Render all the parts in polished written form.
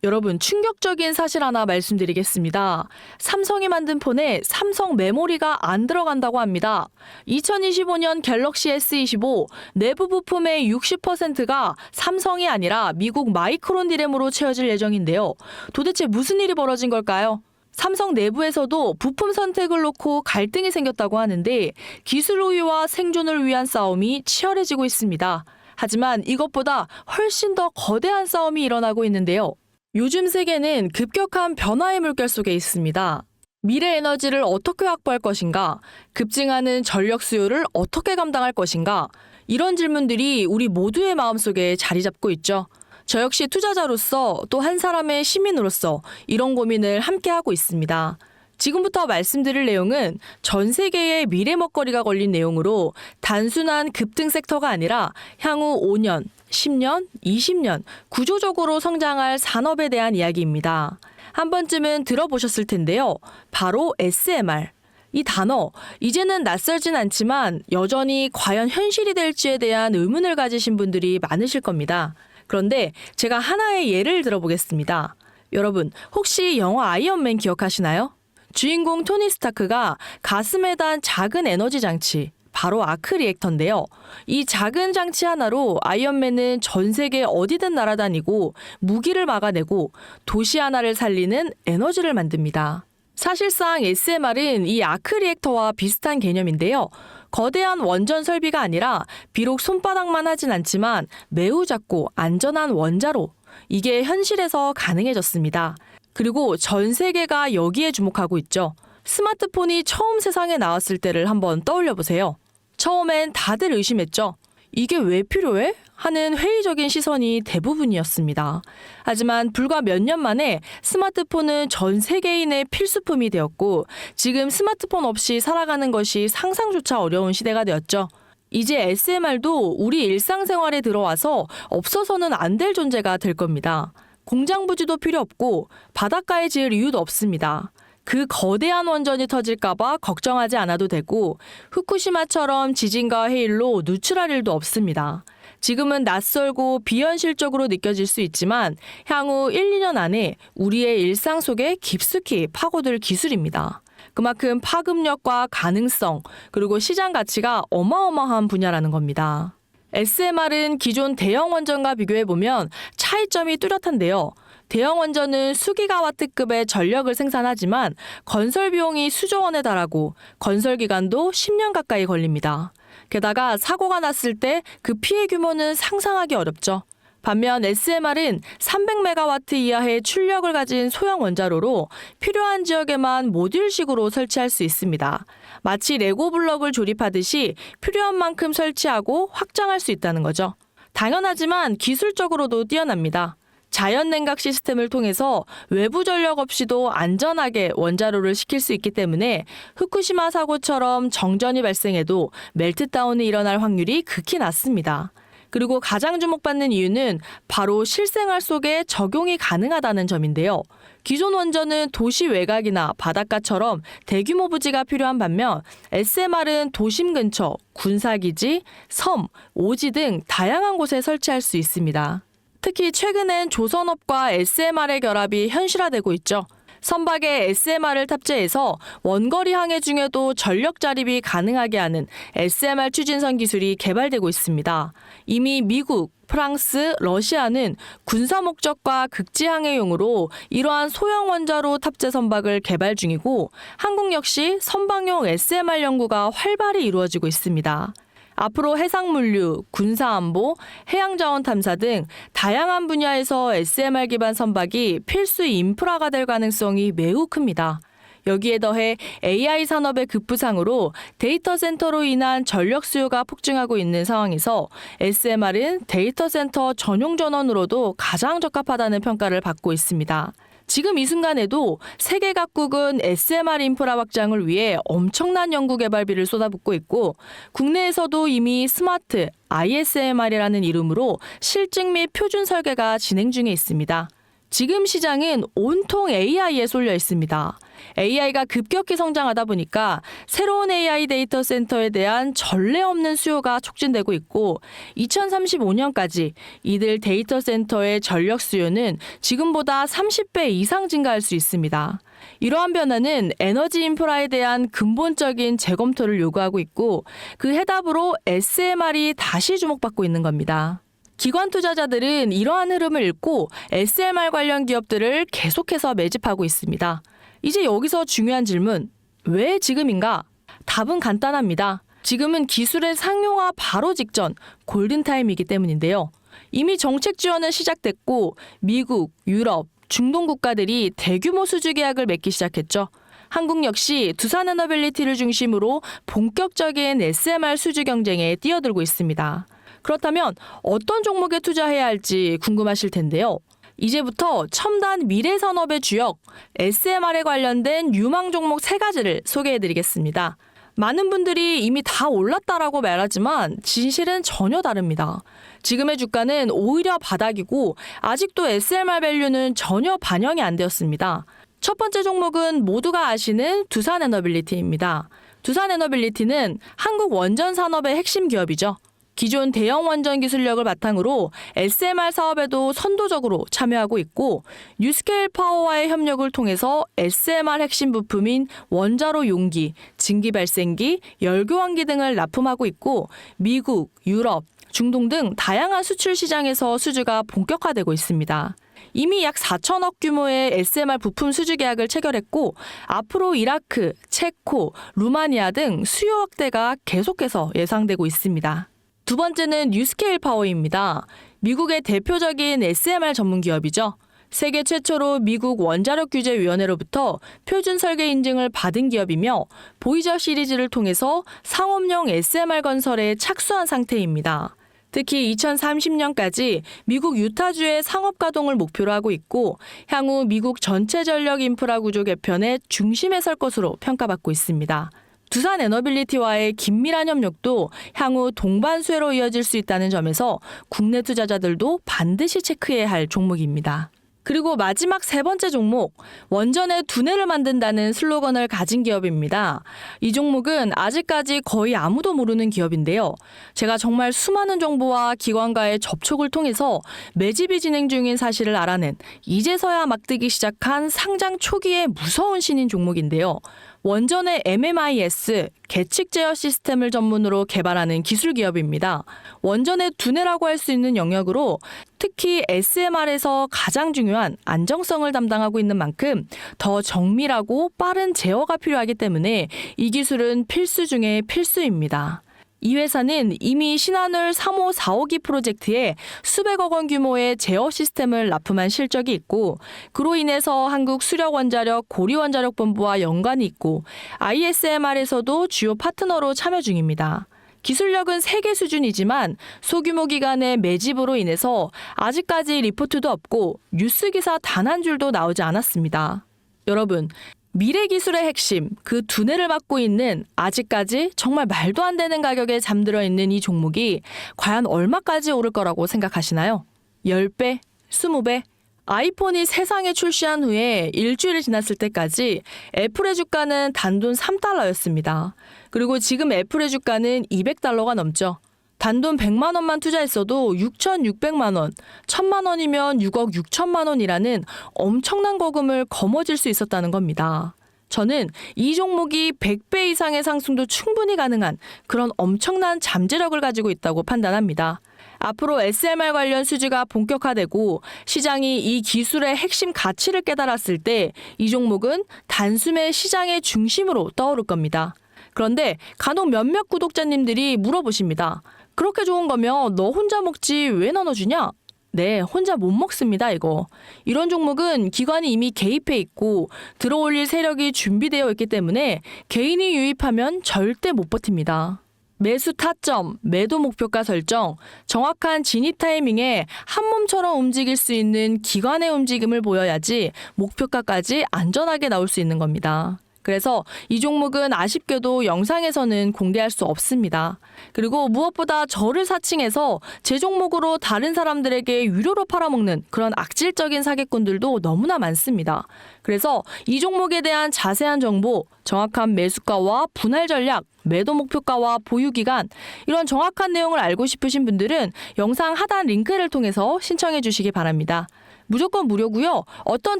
여러분, 충격적인 사실 하나 말씀드리겠습니다. 삼성이 만든 폰에 삼성 메모리가 안 들어간다고 합니다. 2025년 갤럭시 S25 내부 부품의 60%가 삼성이 아니라 미국 마이크론 디램으로 채워질 예정인데요. 도대체 무슨 일이 벌어진 걸까요? 삼성 내부에서도 부품 선택을 놓고 갈등이 생겼다고 하는데 기술 우위와 생존을 위한 싸움이 치열해지고 있습니다. 하지만 이것보다 훨씬 더 거대한 싸움이 일어나고 있는데요. 요즘 세계는 급격한 변화의 물결 속에 있습니다. 미래 에너지를 어떻게 확보할 것인가? 급증하는 전력 수요를 어떻게 감당할 것인가? 이런 질문들이 우리 모두의 마음속에 자리 잡고 있죠. 저 역시 투자자로서 또 한 사람의 시민으로서 이런 고민을 함께 하고 있습니다. 지금부터 말씀드릴 내용은 전 세계의 미래 먹거리가 걸린 내용으로 단순한 급등 섹터가 아니라 향후 5년, 10년, 20년 구조적으로 성장할 산업에 대한 이야기입니다. 한 번쯤은 들어보셨을 텐데요. 바로 SMR. 이 단어, 이제는 낯설진 않지만 여전히 과연 현실이 될지에 대한 의문을 가지신 분들이 많으실 겁니다. 그런데 제가 하나의 예를 들어보겠습니다. 여러분, 혹시 영화 아이언맨 기억하시나요? 주인공 토니 스타크가 가슴에 단 작은 에너지 장치, 바로 아크 리액터인데요. 이 작은 장치 하나로 아이언맨은 전 세계 어디든 날아다니고 무기를 막아내고 도시 하나를 살리는 에너지를 만듭니다. 사실상 SMR은 이 아크 리액터와 비슷한 개념인데요. 거대한 원전 설비가 아니라 비록 손바닥만 하진 않지만 매우 작고 안전한 원자로, 이게 현실에서 가능해졌습니다. 그리고 전 세계가 여기에 주목하고 있죠. 스마트폰이 처음 세상에 나왔을 때를 한번 떠올려 보세요. 처음엔 다들 의심했죠. 이게 왜 필요해? 하는 회의적인 시선이 대부분이었습니다. 하지만 불과 몇 년 만에 스마트폰은 전 세계인의 필수품이 되었고 지금 스마트폰 없이 살아가는 것이 상상조차 어려운 시대가 되었죠. 이제 SMR도 우리 일상생활에 들어와서 없어서는 안 될 존재가 될 겁니다. 공장 부지도 필요 없고 바닷가에 지을 이유도 없습니다. 그 거대한 원전이 터질까봐 걱정하지 않아도 되고 후쿠시마처럼 지진과 해일로 누출할 일도 없습니다. 지금은 낯설고 비현실적으로 느껴질 수 있지만 향후 1, 2년 안에 우리의 일상 속에 깊숙이 파고들 기술입니다. 그만큼 파급력과 가능성 그리고 시장 가치가 어마어마한 분야라는 겁니다. SMR은 기존 대형 원전과 비교해보면 차이점이 뚜렷한데요. 대형 원전은 수기가와트급의 전력을 생산하지만 건설 비용이 수조 원에 달하고 건설 기간도 10년 가까이 걸립니다. 게다가 사고가 났을 때 그 피해 규모는 상상하기 어렵죠. 반면 SMR은 300메가와트 이하의 출력을 가진 소형 원자로로 필요한 지역에만 모듈식으로 설치할 수 있습니다. 마치 레고 블럭을 조립하듯이 필요한 만큼 설치하고 확장할 수 있다는 거죠. 당연하지만 기술적으로도 뛰어납니다. 자연 냉각 시스템을 통해서 외부 전력 없이도 안전하게 원자로를 식힐 수 있기 때문에 후쿠시마 사고처럼 정전이 발생해도 멜트다운이 일어날 확률이 극히 낮습니다. 그리고 가장 주목받는 이유는 바로 실생활 속에 적용이 가능하다는 점인데요. 기존 원전은 도시 외곽이나 바닷가처럼 대규모 부지가 필요한 반면 SMR은 도심 근처, 군사기지, 섬, 오지 등 다양한 곳에 설치할 수 있습니다. 특히 최근엔 조선업과 SMR의 결합이 현실화되고 있죠. 선박에 SMR을 탑재해서 원거리 항해 중에도 전력 자립이 가능하게 하는 SMR 추진선 기술이 개발되고 있습니다. 이미 미국, 프랑스, 러시아는 군사 목적과 극지 항해용으로 이러한 소형 원자로 탑재 선박을 개발 중이고 한국 역시 선박용 SMR 연구가 활발히 이루어지고 있습니다. 앞으로 해상물류, 군사안보, 해양자원 탐사 등 다양한 분야에서 SMR 기반 선박이 필수 인프라가 될 가능성이 매우 큽니다. 여기에 더해 AI 산업의 급부상으로 데이터 센터로 인한 전력 수요가 폭증하고 있는 상황에서 SMR은 데이터 센터 전용 전원으로도 가장 적합하다는 평가를 받고 있습니다. 지금 이 순간에도 세계 각국은 SMR 인프라 확장을 위해 엄청난 연구 개발비를 쏟아붓고 있고 국내에서도 이미 스마트 ISMR이라는 이름으로 실증 및 표준 설계가 진행 중에 있습니다. 지금 시장은 온통 AI에 쏠려 있습니다. AI가 급격히 성장하다 보니까 새로운 AI 데이터 센터에 대한 전례 없는 수요가 촉진되고 있고 2035년까지 이들 데이터 센터의 전력 수요는 지금보다 30배 이상 증가할 수 있습니다. 이러한 변화는 에너지 인프라에 대한 근본적인 재검토를 요구하고 있고 그 해답으로 SMR이 다시 주목받고 있는 겁니다. 기관 투자자들은 이러한 흐름을 읽고 SMR 관련 기업들을 계속해서 매집하고 있습니다. 이제 여기서 중요한 질문, 왜 지금인가? 답은 간단합니다. 지금은 기술의 상용화 바로 직전 골든타임이기 때문인데요. 이미 정책 지원은 시작됐고 미국, 유럽, 중동 국가들이 대규모 수주 계약을 맺기 시작했죠. 한국 역시 두산에너빌리티를 중심으로 본격적인 SMR 수주 경쟁에 뛰어들고 있습니다. 그렇다면 어떤 종목에 투자해야 할지 궁금하실 텐데요. 이제부터 첨단 미래 산업의 주역 SMR에 관련된 유망 종목 3가지를 소개해드리겠습니다. 많은 분들이 이미 다 올랐다라고 말하지만 진실은 전혀 다릅니다. 지금의 주가는 오히려 바닥이고 아직도 SMR 밸류는 전혀 반영이 안 되었습니다. 첫 번째 종목은 모두가 아시는 두산에너빌리티입니다. 두산에너빌리티는 한국 원전 산업의 핵심 기업이죠. 기존 대형 원전 기술력을 바탕으로 SMR 사업에도 선도적으로 참여하고 있고 뉴스케일 파워와의 협력을 통해서 SMR 핵심 부품인 원자로 용기, 증기 발생기, 열교환기 등을 납품하고 있고 미국, 유럽, 중동 등 다양한 수출 시장에서 수주가 본격화되고 있습니다. 이미 약 4천억 규모의 SMR 부품 수주 계약을 체결했고 앞으로 이라크, 체코, 루마니아 등 수요 확대가 계속해서 예상되고 있습니다. 두 번째는 뉴스케일 파워입니다. 미국의 대표적인 SMR 전문 기업이죠. 세계 최초로 미국 원자력 규제위원회로부터 표준 설계 인증을 받은 기업이며 보이저 시리즈를 통해서 상업용 SMR 건설에 착수한 상태입니다. 특히 2030년까지 미국 유타주의 상업 가동을 목표로 하고 있고 향후 미국 전체 전력 인프라 구조 개편의 중심에 설 것으로 평가받고 있습니다. 두산에너빌리티와의 긴밀한 협력도 향후 동반 수혜로 이어질 수 있다는 점에서 국내 투자자들도 반드시 체크해야 할 종목입니다. 그리고 마지막 3번째 종목, 원전의 두뇌를 만든다는 슬로건을 가진 기업입니다. 이 종목은 아직까지 거의 아무도 모르는 기업인데요. 제가 정말 수많은 정보와 기관과의 접촉을 통해서 매집이 진행 중인 사실을 알아낸 이제서야 막뜨기 시작한 상장 초기의 무서운 신인 종목인데요. 원전의 MMIS, 계측 제어 시스템을 전문으로 개발하는 기술 기업입니다. 원전의 두뇌라고 할 수 있는 영역으로 특히 SMR에서 가장 중요한 안정성을 담당하고 있는 만큼 더 정밀하고 빠른 제어가 필요하기 때문에 이 기술은 필수 중에 필수입니다. 이 회사는 이미 신한울 3호 4호기 프로젝트에 수백억 원 규모의 제어 시스템을 납품한 실적이 있고 그로 인해서 한국수력원자력 고리원자력본부와 연관이 있고 ISMR에서도 주요 파트너로 참여 중입니다. 기술력은 세계 수준이지만 소규모 기관의 매집으로 인해서 아직까지 리포트도 없고 뉴스 기사 단 한 줄도 나오지 않았습니다. 여러분, 미래 기술의 핵심, 그 두뇌를 맡고 있는 아직까지 정말 말도 안 되는 가격에 잠들어 있는 이 종목이 과연 얼마까지 오를 거라고 생각하시나요? 10배? 20배? 아이폰이 세상에 출시한 후에 일주일이 지났을 때까지 애플의 주가는 단돈 3달러였습니다. 그리고 지금 애플의 주가는 200달러가 넘죠. 단돈 100만 원만 투자했어도 6,600만 원, 1,000만 원이면 6억 6천만 원이라는 엄청난 거금을 거머쥘 수 있었다는 겁니다. 저는 이 종목이 100배 이상의 상승도 충분히 가능한 그런 엄청난 잠재력을 가지고 있다고 판단합니다. 앞으로 SMR 관련 수주가 본격화되고 시장이 이 기술의 핵심 가치를 깨달았을 때 이 종목은 단숨에 시장의 중심으로 떠오를 겁니다. 그런데 간혹 몇몇 구독자님들이 물어보십니다. 그렇게 좋은 거면 너 혼자 먹지 왜 나눠주냐? 네, 혼자 못 먹습니다, 이거. 이런 종목은 기관이 이미 개입해 있고 들어올릴 세력이 준비되어 있기 때문에 개인이 유입하면 절대 못 버팁니다. 매수 타점, 매도 목표가 설정, 정확한 진입 타이밍에 한 몸처럼 움직일 수 있는 기관의 움직임을 보여야지 목표가까지 안전하게 나올 수 있는 겁니다. 그래서 이 종목은 아쉽게도 영상에서는 공개할 수 없습니다. 그리고 무엇보다 저를 사칭해서 제 종목으로 다른 사람들에게 유료로 팔아먹는 그런 악질적인 사기꾼들도 너무나 많습니다. 그래서 이 종목에 대한 자세한 정보, 정확한 매수가와 분할 전략, 매도 목표가와 보유 기간, 이런 정확한 내용을 알고 싶으신 분들은 영상 하단 링크를 통해서 신청해 주시기 바랍니다. 무조건 무료고요. 어떤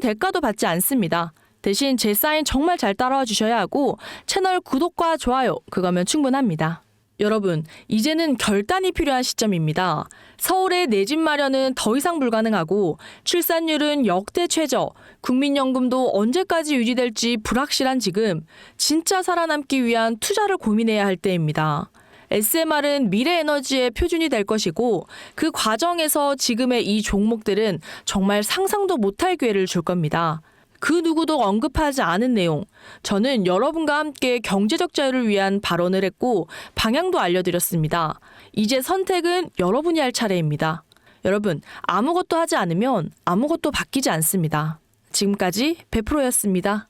대가도 받지 않습니다. 대신 제 사인 정말 잘 따라와 주셔야 하고 채널 구독과 좋아요, 그거면 충분합니다. 여러분, 이제는 결단이 필요한 시점입니다. 서울의 내 집 마련은 더 이상 불가능하고 출산율은 역대 최저, 국민연금도 언제까지 유지될지 불확실한 지금 진짜 살아남기 위한 투자를 고민해야 할 때입니다. SMR은 미래 에너지의 표준이 될 것이고 그 과정에서 지금의 이 종목들은 정말 상상도 못할 기회를 줄 겁니다. 그 누구도 언급하지 않은 내용, 저는 여러분과 함께 경제적 자유를 위한 발언을 했고 방향도 알려드렸습니다. 이제 선택은 여러분이 할 차례입니다. 여러분, 아무것도 하지 않으면 아무것도 바뀌지 않습니다. 지금까지 100%였습니다.